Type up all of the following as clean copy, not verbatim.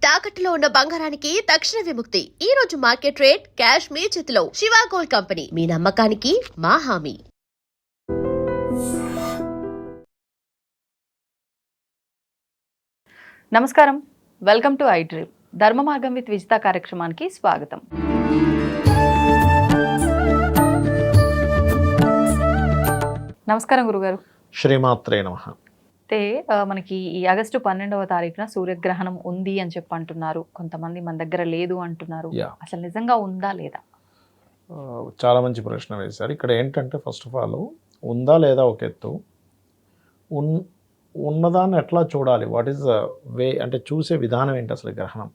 తాకట్టులో ఉన్న బంగారానికి తక్షణ విముక్తి. ఈ రోజు మార్కెట్ రేట్ క్యాష్ మీ చేతిలో. శివ గోల్డ్ కంపెనీ, మీ నమ్మకానికి మా హామీ. నమస్కారం, వెల్కమ్ టు ఐ డ్రీమ్. ధర్మ మార్గం విత్ విజిత కార్యక్రమానికి స్వాగతం. నమస్కారం గురుగారు. శ్రీమాత్రే నమః. అయితే మనకి ఈ ఆగస్టు 12వ తారీఖున సూర్యగ్రహణం ఉంది అని చెప్పి అంటున్నారు. కొంతమంది మన దగ్గర లేదు అంటున్నారు. అసలు నిజంగా ఉందా లేదా? చాలా మంచి ప్రశ్న వేశారు. ఇక్కడ ఏంటంటే ఫస్ట్ ఆఫ్ ఆల్ ఉందా లేదా ఒక ఎత్తు, ఉన్నదాన్ని ఎట్లా చూడాలి, వాట్ ఈస్ ద వే అంటే చూసే విధానం ఏంటి అసలు గ్రహణం.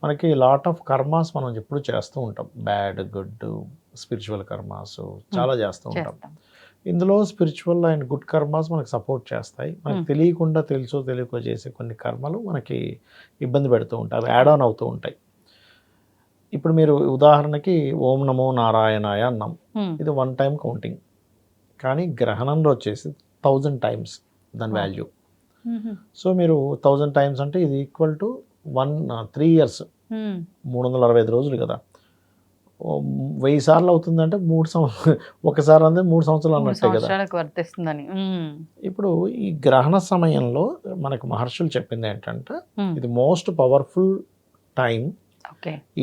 మనకి లాట్ ఆఫ్ కర్మాస్ మనం ఎప్పుడు చేస్తూ ఉంటాం, బ్యాడ్ గుడ్ స్పిరిచువల్ కర్మాస్ చాలా చేస్తూ ఉంటాం. ఇందులో స్పిరిచువల్ అండ్ గుడ్ కర్మాస్ మనకు సపోర్ట్ చేస్తాయి. మనకు తెలియకుండా తెలుసో తెలియకో చేసే కొన్ని కర్మలు మనకి ఇబ్బంది పెడుతూ ఉంటాయి, అవి యాడ్ ఆన్ అవుతూ ఉంటాయి. ఇప్పుడు మీరు ఉదాహరణకి ఓం నమో నారాయణాయ అన్నాం, ఇది 1 టైం కౌంటింగ్. కానీ గ్రహణంలో వచ్చేసి 1000 టైమ్స్ దాని వాల్యూ. సో మీరు 1000 టైమ్స్ అంటే ఇది ఈక్వల్ టు 3 ఇయర్స్, 365 రోజులు కదా. 1000 సార్లు అవుతుందంటే 3 సంవత్సరాలు, ఒకసారి అంటే 3 సంవత్సరాలు అన్నట్టే కదా. ఇప్పుడు ఈ గ్రహణ సమయంలో మనకు మహర్షులు చెప్పింది ఏంటంటే ఇది మోస్ట్ పవర్ఫుల్ టైం.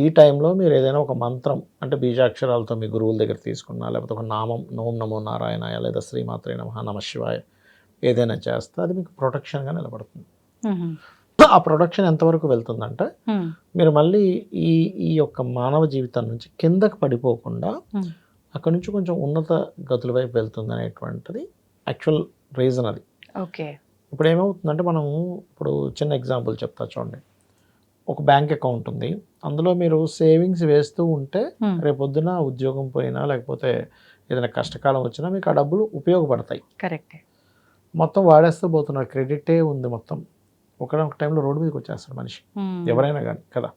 ఈ టైంలో మీరు ఏదైనా ఒక మంత్రం అంటే బీజాక్షరాలతో మీ గురువుల దగ్గర తీసుకున్నా, లేకపోతే ఒక నామం ఓం నమో నారాయణాయ లేదా శ్రీమాత్రే నమః నమః శివాయ ఏదైనా చేస్తే అది మీకు ప్రొటెక్షన్గా నిలబడుతుంది. ఆ ప్రొటెక్షన్ ఎంతవరకు వెళ్తుందంటే మీరు మళ్ళీ ఈ యొక్క మానవ జీవితం నుంచి కిందకు పడిపోకుండా అక్కడి నుంచి కొంచెం ఉన్నత గతుల వైపు వెళ్తుంది అనేటువంటిది యాక్చువల్ రీజన్ అది. ఇప్పుడు ఏమవుతుందంటే మనం ఇప్పుడు చిన్న ఎగ్జాంపుల్ చెప్తా చూడండి. ఒక బ్యాంక్ అకౌంట్ ఉంది, అందులో మీరు సేవింగ్స్ వేస్తూ ఉంటే రేపొద్దున ఉద్యోగం పోయినా లేకపోతే ఏదైనా కష్టకాలం వచ్చినా మీకు ఆ డబ్బులు ఉపయోగపడతాయి. కరెక్ట్. మొత్తం వాడేస్తూ పోతున్నారు, క్రెడిటే ఉంది మొత్తం. ఒకనొక టైంలో రోడ్డు మీదకి వచ్చేస్తాడు మనిషి, ఎవరైనా కానీ కదా.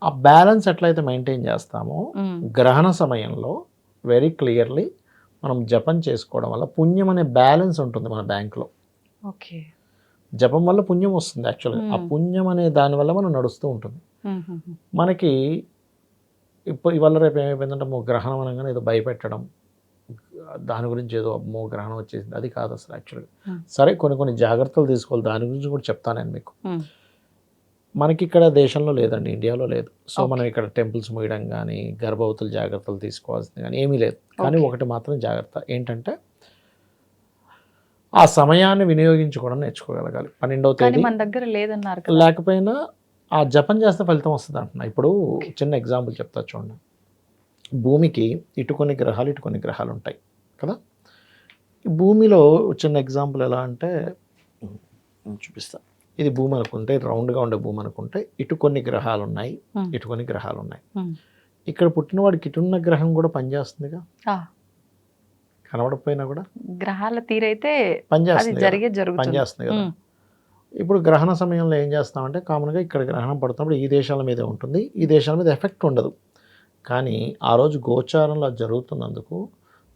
ఆ బ్యాలెన్స్ ఎట్లయితే మెయింటైన్ చేస్తామో గ్రహణ సమయంలో వెరీ క్లియర్లీ మనం జపం చేసుకోవడం వల్ల పుణ్యం అనే బ్యాలెన్స్ ఉంటుంది మన బ్యాంక్లో. జపం వల్ల పుణ్యం వస్తుంది యాక్చువల్గా. ఆ పుణ్యం అనే దానివల్ల మనం నడుస్తూ ఉంటుంది. మనకి ఇవాళ రేపు ఏమైపోయిందంటే గ్రహణం అనగానే ఏదో భయపెట్టడం, దాని గురించి ఏదో అమ్మో గ్రహణం వచ్చేసింది, అది కాదు అసలు యాక్చువల్గా. సరే కొన్ని జాగ్రత్తలు తీసుకోవాలి, దాని గురించి కూడా చెప్తాను నేను మీకు. మనకి ఇక్కడ దేశంలో లేదండి, ఇండియాలో లేదు. సో మనం ఇక్కడ టెంపుల్స్ మూయడం కానీ గర్భవతులు జాగ్రత్తలు తీసుకోవాల్సింది కానీ ఏమీ లేదు. కానీ ఒకటి మాత్రం జాగ్రత్త ఏంటంటే ఆ సమయాన్ని వినియోగించుకోవడం నేర్చుకోగలగాలి. 12వ తేదీ మన దగ్గర లేదన్నారు, లేకపోయినా ఆ జపం చేస్తే ఫలితం వస్తుంది అంటున్నా. ఇప్పుడు చిన్న ఎగ్జాంపుల్ చెప్తా చూడండి. భూమికి ఇటు కొన్ని గ్రహాలు ఇటు కొన్ని గ్రహాలు ఉంటాయి కదా. భూమిలో చిన్న ఎగ్జాంపుల్ ఎలా అంటే చూపిస్తా. ఇది భూమి అనుకుంటే, రౌండ్గా ఉండే భూమి అనుకుంటే ఇటు కొన్ని గ్రహాలు ఉన్నాయి, ఇటు కొన్ని గ్రహాలు ఉన్నాయి. ఇక్కడ పుట్టినవాడికి ఇటున్న గ్రహం కూడా పనిచేస్తుందిగా, కనబడకపోయినా కూడా గ్రహాల తీరైతే పనిచేస్తుంది కదా. ఇప్పుడు గ్రహణ సమయంలో ఏం చేస్తామంటే కామన్గా ఇక్కడ గ్రహణం పడుతున్నప్పుడు ఈ దేశాల మీదే ఉంటుంది, ఈ దేశాల మీద ఎఫెక్ట్ ఉండదు. కానీ ఆ రోజు గోచారంలో జరుగుతున్నందుకు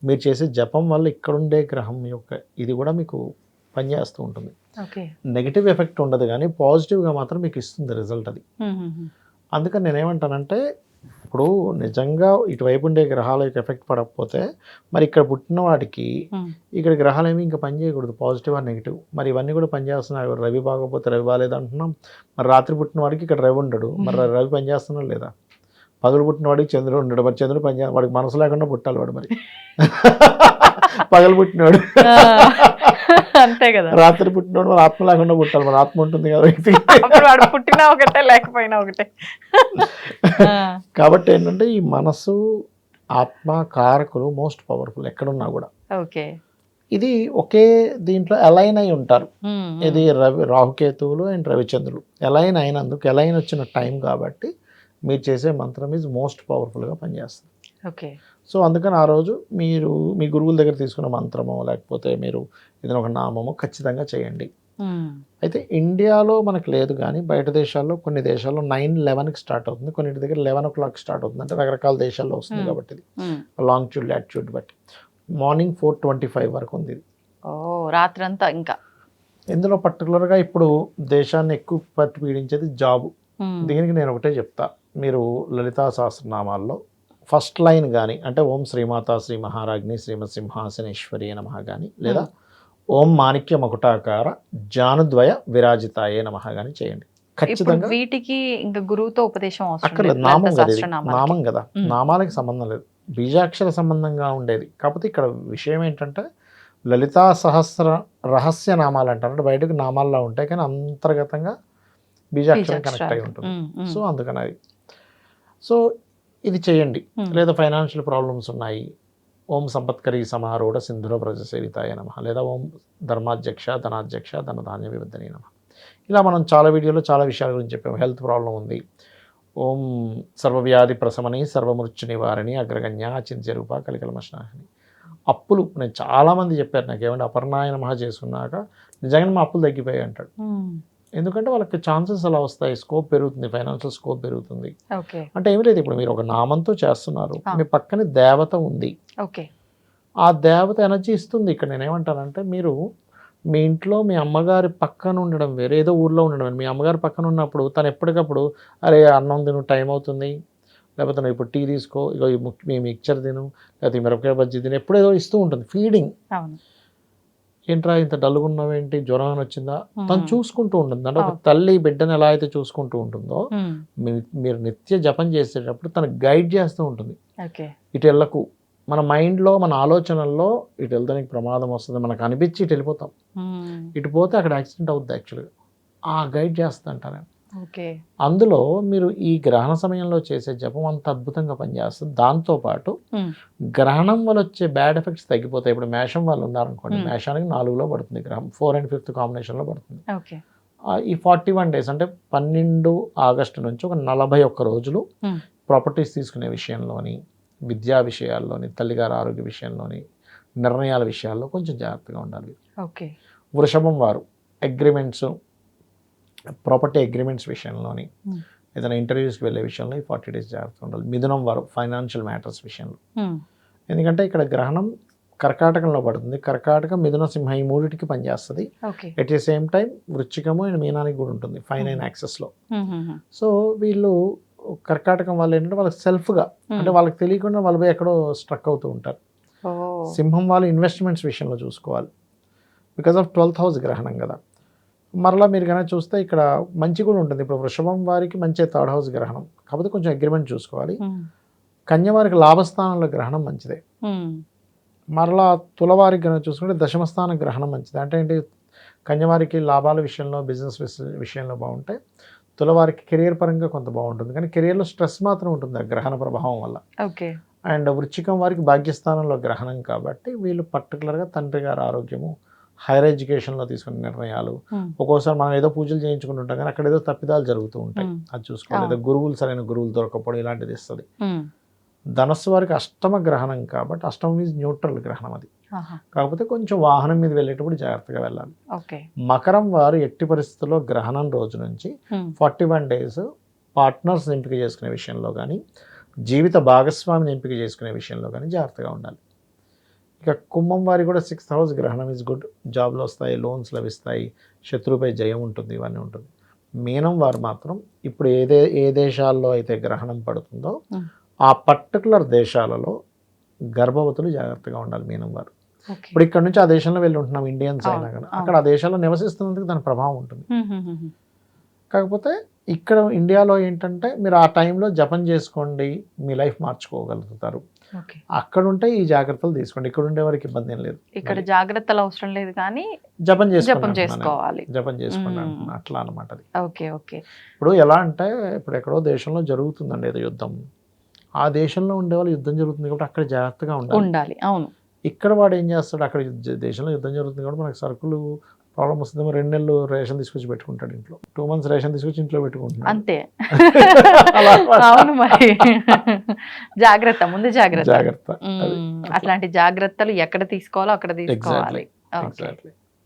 మీరు చేసే జపం వల్ల ఇక్కడుండే గ్రహం యొక్క ఇది కూడా మీకు పనిచేస్తూ ఉంటుంది. నెగిటివ్ ఎఫెక్ట్ ఉండదు కానీ పాజిటివ్గా మాత్రం మీకు ఇస్తుంది రిజల్ట్ అది. అందుకని నేనేమంటానంటే ఇప్పుడు నిజంగా ఇటువైపు ఉండే గ్రహాల యొక్క ఎఫెక్ట్ పడకపోతే మరి ఇక్కడ పుట్టిన వాడికి ఇక్కడ గ్రహాలు ఏమి ఇంకా పని చేయకూడదు, పాజిటివ్ ఆర్ నెగిటివ్. మరి ఇవన్నీ కూడా పనిచేస్తున్నాయి. రవి బాగోపోతే రవి బాగాలేదు అంటున్నాం. మరి రాత్రి పుట్టిన వాడికి ఇక్కడ రవి ఉండడు, మరి రవి పనిచేస్తున్నా లేదా. పగలు పుట్టిన వాడికి చంద్రుడు ఉండడు, మరి చంద్రుడు వాడికి మనసు లేకుండా పుట్టాలి వాడు. మరి పగలు పుట్టినవాడు అంతే కదా, రాత్రి పుట్టినవాడు మరి ఆత్మ లేకుండా పుట్టాలి, మరి ఆత్మ ఉంటుంది కదా వాడు పుట్టినా ఒకటే లేకపోయినా ఒకటే. కాబట్టి ఏంటంటే ఈ మనసు ఆత్మ కారకులు మోస్ట్ పవర్ఫుల్ ఎక్కడున్నా కూడా. ఇది ఒకే దీంట్లో అలైన్ అయి ఉంటారు. ఇది రాహుకేతువులు అండ్ రవిచంద్రులు అలైన్ అయినందుకు, అలైన్ వచ్చిన టైం కాబట్టి మీరు చేసే మంత్రం ఈజ్ మోస్ట్ పవర్ఫుల్గా పనిచేస్తుంది. సో అందుకని ఆ రోజు మీరు మీ గురువుల దగ్గర తీసుకున్న మంత్రమో లేకపోతే మీరు ఏదైనా ఒక నామమో ఖచ్చితంగా చేయండి. అయితే ఇండియాలో మనకు లేదు కానీ బయట దేశాల్లో కొన్ని దేశాల్లో 9-11కి స్టార్ట్ అవుతుంది, కొన్నింటి దగ్గర 11 o'clock స్టార్ట్ అవుతుంది. అంటే రకరకాల దేశాల్లో వస్తుంది కాబట్టి ఇది లాంగిట్యూడ్ లాటిట్యూడ్ బట్టి మార్నింగ్ 4:25 వరకు ఉంది ఇది. రాత్రంతా ఇంకా ఇందులో పర్టికులర్గా ఇప్పుడు దేశాన్ని ఎక్కువ పట్టి పీడించేది జాబ్. దీనికి నేను ఒకటే చెప్తా, మీరు లలితా సహస్రనామాల్లో ఫస్ట్ లైన్ కానీ అంటే ఓం శ్రీమాత శ్రీ మహారాజ్ని శ్రీమత్ సింహాసనేశ్వరి నమః కానీ లేదా ఓం మాణిక్య మకుటాకార జానుద్వయ విరాజితాయే నమః కానీ చేయండి. ఖచ్చితంగా వీటికి ఇంకా గురువుతో ఉపదేశం అక్కర్లేదు, నామం కదా ఇది, నామం కదా, నామాలకి సంబంధం లేదు, బీజాక్షర సంబంధంగా ఉండేది. కాకపోతే ఇక్కడ విషయం ఏంటంటే లలితా సహస్ర రహస్య నామాలు అంటారు, అంటే బయటకు నామాల్లో ఉంటాయి కానీ అంతర్గతంగా బీజాక్షరం కనెక్ట్ అయి ఉంటుంది. సో అందుకని అది, సో ఇది చేయండి. లేదా ఫైనాన్షియల్ ప్రాబ్లమ్స్ ఉన్నాయి, ఓం సంపత్కరీ సమారూఢ సింధుర ప్రజసేవితాయ నమః లేదా ఓం ధర్మాధ్యక్ష ధనాధ్యక్ష ధనధాన్య వివర్ధనే నమః. ఇలా మనం చాలా వీడియోలో చాలా విషయాల గురించి చెప్పాము. హెల్త్ ప్రాబ్లం ఉంది, ఓం సర్వవ్యాధి ప్రశమని సర్వమృత్యు నివారణి అగ్రగణ్య చింత్య రూప కలికలమశనాశిని. అప్పులు నేను చాలామంది చెప్పారు నాకు, ఏమంటే అపర్ణాయ నమః చేసుకున్నాక నిజంగా మా అప్పులు తగ్గిపోయాయి అంటాడు. ఎందుకంటే వాళ్ళకి ఛాన్సెస్ అలా వస్తాయి, స్కోప్ పెరుగుతుంది, ఫైనాన్షియల్ స్కోప్ పెరుగుతుంది. అంటే ఏమి లేదు, ఇప్పుడు మీరు ఒక నామంతో చేస్తున్నారు, మీ పక్కనే దేవత ఉంది, ఆ దేవత ఎనర్జీ ఇస్తుంది. ఇక్కడ నేనేమంటానంటే మీరు మీ ఇంట్లో మీ అమ్మగారి పక్కన ఉండడం వేరే, ఏదో ఊర్లో ఉండడం, మీ అమ్మగారి పక్కన ఉన్నప్పుడు తను ఎప్పటికప్పుడు అరే అన్నం తిను టైం అవుతుంది, లేకపోతే నువ్వు ఇప్పుడు టీ తీసుకో, ఇగో మీ మిక్చర్ తిను, లేకపోతే మిరపకాయ బజ్జీ తిను, ఎప్పుడేదో ఇస్తూ ఉంటుంది ఫీడింగ్. ఏంట్రా ఇంత డల్గా ఉన్నావేంటి, జ్వరం అని వచ్చిందా, తను చూసుకుంటూ ఉంటుంది. అంటే ఒక తల్లి బిడ్డను ఎలా అయితే చూసుకుంటూ ఉంటుందో మీరు నిత్య జపం చేసేటప్పుడు తను గైడ్ చేస్తూ ఉంటుంది. ఇటు వెళ్ళకు, మన మైండ్లో మన ఆలోచనల్లో ఇటు వెళ్తానికి ప్రమాదం వస్తుంది మనకు అనిపించి ఇటు వెళ్ళిపోతాం, ఇటు పోతే అక్కడ యాక్సిడెంట్ అవుతుంది. యాక్చువల్గా ఆ గైడ్ చేస్తా అంటాను. అందులో మీరు ఈ గ్రహణ సమయంలో చేసే జపం అంత అద్భుతంగా పనిచేస్తుంది. దాంతోపాటు గ్రహణం వల్ల వచ్చే బ్యాడ్ ఎఫెక్ట్స్ తగ్గిపోతాయి. ఇప్పుడు మేషం వాళ్ళు ఉన్నారనుకోండి, మేషానికి 4లో పడుతుంది గ్రహం, 4 and 5th కాంబినేషన్లో పడుతుంది. ఈ 41 days అంటే 12 ఆగస్టు నుంచి ఒక 41 రోజులు ప్రాపర్టీస్ తీసుకునే విషయంలోని, విద్యా విషయాల్లోని, తల్లిగారి ఆరోగ్య విషయంలోని, నిర్ణయాల విషయాల్లో కొంచెం జాగ్రత్తగా ఉండాలి. వృషభం వారు అగ్రిమెంట్స్, ప్రాపర్టీ అగ్రిమెంట్స్ విషయంలోని, ఏదైనా ఇంటర్వ్యూస్కి వెళ్ళే విషయంలో ఈ 40 days జాగ్రత్తగా ఉండాలి. మిథునం వారు ఫైనాన్షియల్ మ్యాటర్స్ విషయంలో, ఎందుకంటే ఇక్కడ గ్రహణం కర్కాటకంలో పడుతుంది, కర్కాటకం మిథున సింహ ఈ మూడింటికి పనిచేస్తుంది. ఎట్ ది సేమ్ టైం వృశ్చికము అండ్ మీనానికి కూడా ఉంటుంది 5-9 యాక్సెస్లో. సో వీళ్ళు కర్కాటకం వాళ్ళు ఏంటంటే వాళ్ళకి సెల్ఫ్గా, అంటే వాళ్ళకి తెలియకుండా వాళ్ళు పోయి ఎక్కడో స్ట్రక్ అవుతూ ఉంటారు. సింహం వాళ్ళు ఇన్వెస్ట్మెంట్స్ విషయంలో చూసుకోవాలి, బికాస్ ఆఫ్ 12th house గ్రహణం కదా. మరలా మీరు కనుక చూస్తే ఇక్కడ మంచి కూడా ఉంటుంది. ఇప్పుడు వృషభం వారికి మంచి 3rd house గ్రహణం, కాకపోతే కొంచెం అగ్రిమెంట్ చూసుకోవాలి. కన్య వారికి లాభస్థానంలో గ్రహణం మంచిదే. మరలా తులవారికి కనుక చూసుకుంటే దశమస్థాన గ్రహణం మంచిది. అంటే ఏంటి, కన్యవారికి లాభాల విషయంలో, బిజినెస్ విషయంలో బాగుంటే, తులవారికి కెరియర్ పరంగా కొంత బాగుంటుంది, కానీ కెరియర్లో స్ట్రెస్ మాత్రం ఉంటుంది ఆ గ్రహణ ప్రభావం వల్ల. అండ్ వృశ్చికం వారికి భాగ్యస్థానంలో గ్రహణం కాబట్టి వీళ్ళు పర్టికులర్గా తండ్రి గారి ఆరోగ్యము, హైయర్ ఎడ్యుకేషన్లో తీసుకునే నిర్ణయాలు, ఒక్కోసారి మనం ఏదో పూజలు చేయించుకుంటుంటాం కానీ అక్కడ ఏదో తప్పిదాలు జరుగుతూ ఉంటాయి, అది చూసుకోవాలి. ఏదో గురువులు సరైన గురువులు దొరకపోవడం ఇలాంటిది ఇస్తుంది. ధనస్సు వారికి అష్టమ గ్రహణం కాబట్టి, అష్టమం ఈజ్ న్యూట్రల్ గ్రహణం అది, కాకపోతే కొంచెం వాహనం మీద వెళ్ళేటప్పుడు జాగ్రత్తగా వెళ్ళాలి. మకరం వారు ఎట్టి పరిస్థితుల్లో గ్రహణం రోజు నుంచి 41 days పార్ట్నర్స్ ఎంపిక చేసుకునే విషయంలో కానీ, జీవిత భాగస్వామిని ఎంపిక చేసుకునే విషయంలో కానీ జాగ్రత్తగా ఉండాలి. ఇక కుంభం వారి కూడా 6th house గ్రహణం ఈజ్ గుడ్, జాబ్లు వస్తాయి, లోన్స్ లభిస్తాయి, శత్రువుపై జయం ఉంటుంది, ఇవన్నీ ఉంటుంది. మీనం వారు మాత్రం ఇప్పుడు ఏ దేశాల్లో అయితే గ్రహణం పడుతుందో ఆ పర్టికులర్ దేశాలలో గర్భవతులు జాగ్రత్తగా ఉండాలి మీనం వారు. ఇప్పుడు ఇక్కడ నుంచి ఆ దేశంలో వెళ్ళి ఉంటున్నాం ఇండియన్స్ అయినా కానీ, అక్కడ ఆ దేశాల్లో నివసిస్తున్నందుకు దాని ప్రభావం ఉంటుంది. కాకపోతే ఇక్కడ ఇండియాలో ఏంటంటే మీరు ఆ టైంలో జపం చేసుకోండి, మీ లైఫ్ మార్చుకోగలుగుతారు. అక్కడ ఉంటే ఈ జాగ్రత్తలు తీసుకోండి, ఇక్కడ ఉండే వారికి ఇబ్బంది ఏం లేదు. ఇక్కడ జాగ్రత్తలు అవసరం లేదు కానీ జపం చేసుకోవాలి, జపం చేసుకోండి అట్లా అనమాట. అది ఇప్పుడు ఎలా అంటే, ఇప్పుడు ఎక్కడో దేశంలో జరుగుతుందండి ఏదో యుద్ధం, ఆ దేశంలో ఉండే వాళ్ళు యుద్ధం జరుగుతుంది కాబట్టి అక్కడ జాగ్రత్తగా ఉండాలి. అవును. ఇక్కడ వాడు ఏం చేస్తాడు, అక్కడ దేశంలో యుద్ధం జరుగుతుంది కాబట్టి మనకు సరుకులు ప్రాబ్లం వస్తుందేమో, 2 నెలలు రేషన్ తీసుకొచ్చి పెట్టుకుంటాడు ఇంట్లో, 2 months రేషన్ తీసుకొచ్చి ఇంట్లో పెట్టుకుంటున్నాడు అంతే. అవును, మరి జాగ్రత్త, ముందు జాగ్రత్త. అట్లాంటి జాగ్రత్తలు ఎక్కడ తీసుకోవాలో అక్కడ తీసుకోవాలి.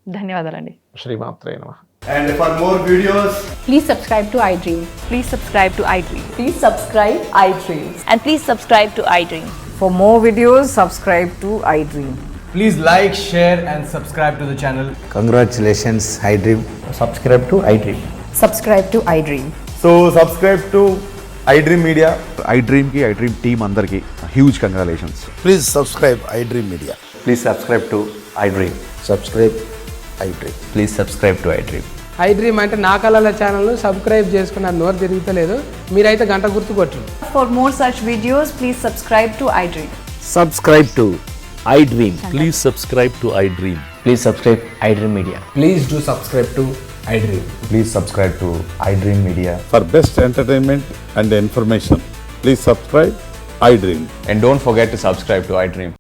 ధన్యవాదాలండి. శ్రీమాత్రే నమః. And for more videos, please subscribe to iDream. Please subscribe to iDream. Please subscribe iDream. And please subscribe to iDream. For more videos, subscribe to iDream. please like, share and subscribe to the channel. Congratulations, iDream. Subscribe to iDream. Subscribe to iDream. So subscribe to iDream Media. iDreamకి iDream team అందరికీ huge congratulations. Please subscribe iDream Media. Please subscribe to iDream. Subscribe iDream. Please subscribe to iDream. iDream అంటే నా కళల ఛానల్ను subscribe చేసుకున్న నోరు తిరుగుతలేదు, మీరైతే గంట గుర్తు కొట్టండి. For more such videos, please subscribe to iDream. Subscribe to iDream. Please subscribe to iDream. Please subscribe iDream Media. Please do subscribe to iDream. Please subscribe to iDream Media. For best entertainment and information, please subscribe iDream. And don't forget to subscribe to iDream.